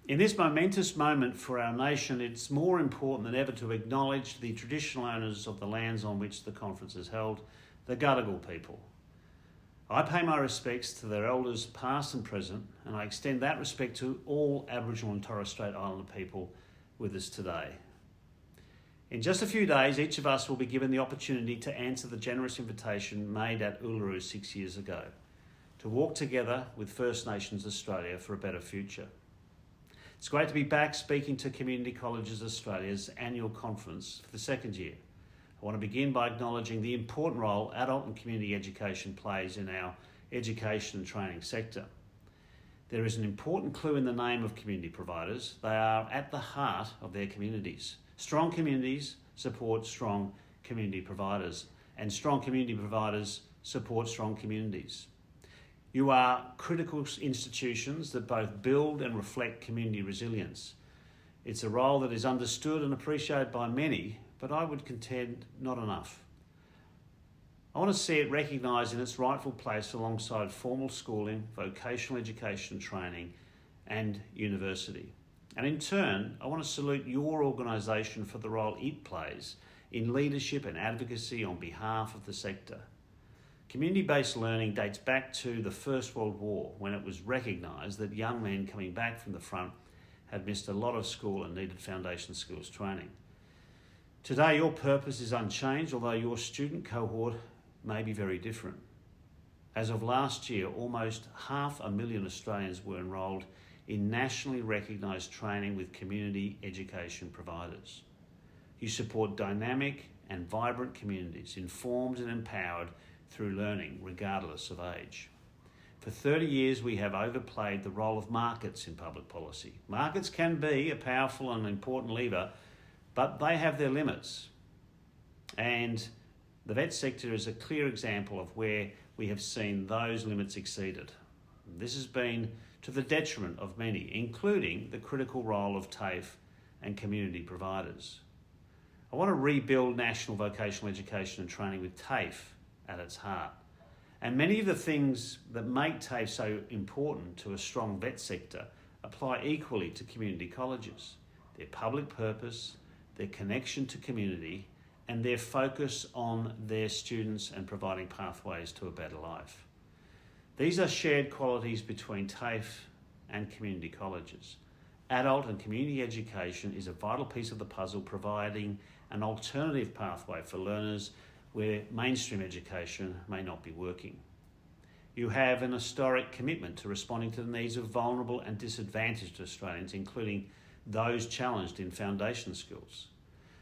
In this momentous moment for our nation, it's more important than ever to acknowledge the traditional owners of the lands on which the conference is held, the Gadigal people. I pay my respects to their elders past and present, and I extend that respect to all Aboriginal and Torres Strait Islander people with us today. In just a few days, each of us will be given the opportunity to answer the generous invitation made at Uluru 6 years ago, to walk together with First Nations Australia for a better future. It's great to be back speaking to Community Colleges Australia's annual conference for the second year. I want to begin by acknowledging the important role adult and community education plays in our education and training sector. There is an important clue in the name of community providers. They are at the heart of their communities. Strong communities support strong community providers, and strong community providers support strong communities. You are critical institutions that both build and reflect community resilience. It's a role that is understood and appreciated by many, but I would contend not enough. I want to see it recognised in its rightful place alongside formal schooling, vocational education training and university. And in turn, I want to salute your organisation for the role it plays in leadership and advocacy on behalf of the sector. Community-based learning dates back to the First World War, when it was recognised that young men coming back from the front had missed a lot of school and needed foundation skills training. Today, your purpose is unchanged, although your student cohort may be very different. As of last year, almost 500,000 Australians were enrolled in nationally recognised training with community education providers. You support dynamic and vibrant communities, informed and empowered through learning, regardless of age. For 30 years, we have overplayed the role of markets in public policy. Markets can be a powerful and important lever, but they have their limits. And the vet sector is a clear example of where we have seen those limits exceeded. This has been to the detriment of many, including the critical role of TAFE and community providers. I want to rebuild national vocational education and training with TAFE at its heart. And many of the things that make TAFE so important to a strong vet sector apply equally to community colleges. Their public purpose, their connection to community, and their focus on their students and providing pathways to a better life. These are shared qualities between TAFE and community colleges. Adult and community education is a vital piece of the puzzle, providing an alternative pathway for learners where mainstream education may not be working. You have an historic commitment to responding to the needs of vulnerable and disadvantaged Australians, including those challenged in foundation skills.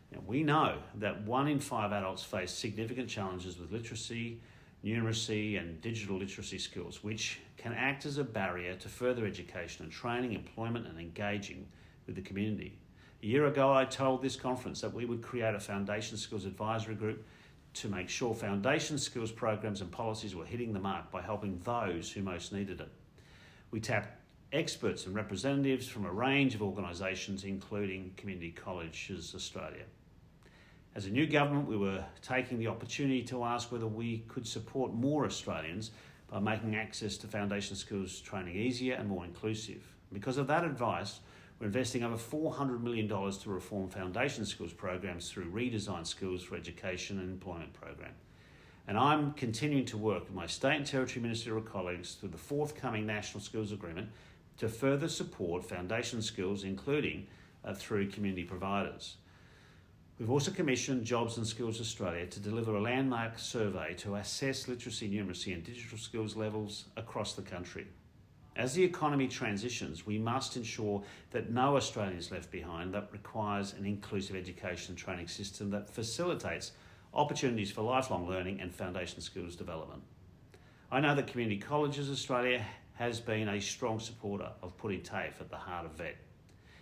Now, we know that 1 in 5 adults face significant challenges with literacy, numeracy and digital literacy skills, which can act as a barrier to further education and training, employment and engaging with the community. A year ago, I told this conference that we would create a foundation skills advisory group to make sure foundation skills programs and policies were hitting the mark by helping those who most needed it. We tapped experts and representatives from a range of organisations, including Community Colleges Australia. As a new government, we were taking the opportunity to ask whether we could support more Australians by making access to foundation skills training easier and more inclusive. Because of that advice, we're investing over $400 million to reform foundation skills programs through redesigned Skills for Education and Employment program. And I'm continuing to work with my state and territory ministerial colleagues through the forthcoming National Skills Agreement to further support foundation skills, including through community providers. We've also commissioned Jobs and Skills Australia to deliver a landmark survey to assess literacy, numeracy and digital skills levels across the country. As the economy transitions, we must ensure that no Australian is left behind. That requires an inclusive education and training system that facilitates opportunities for lifelong learning and foundation skills development. I know that Community Colleges Australia has been a strong supporter of putting TAFE at the heart of VET.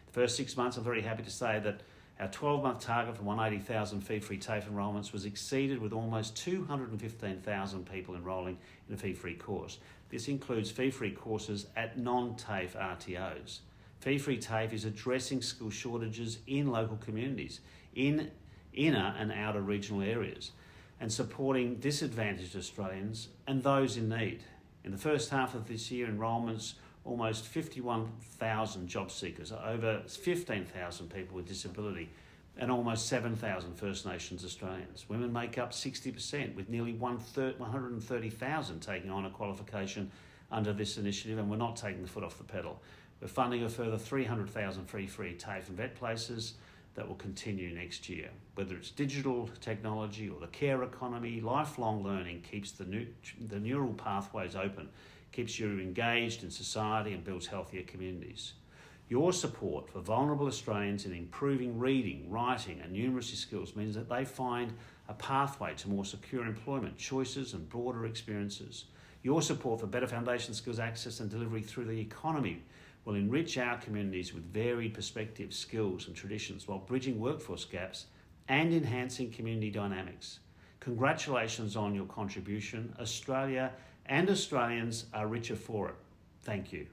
The first 6 months, I'm very happy to say that our 12-month target for 180,000 fee-free TAFE enrolments was exceeded, with almost 215,000 people enrolling in a fee-free course. This includes fee-free courses at non-TAFE RTOs. Fee-free TAFE is addressing skill shortages in local communities, in inner and outer regional areas, and supporting disadvantaged Australians and those in need. In the first half of this year, enrolments almost 51,000 job seekers, over 15,000 people with disability, and almost 7,000 First Nations Australians. Women make up 60%, with nearly 130,000 taking on a qualification under this initiative, and we're not taking the foot off the pedal. We're funding a further 300,000 free TAFE and vet places that will continue next year. Whether it's digital technology or the care economy, lifelong learning keeps the neural pathways open, keeps you engaged in society and builds healthier communities. Your support for vulnerable Australians in improving reading, writing and numeracy skills means that they find a pathway to more secure employment, choices and broader experiences. Your support for better foundation skills access and delivery through the economy will enrich our communities with varied perspectives, skills and traditions while bridging workforce gaps and enhancing community dynamics. Congratulations on your contribution. Australia and Australians are richer for it. Thank you.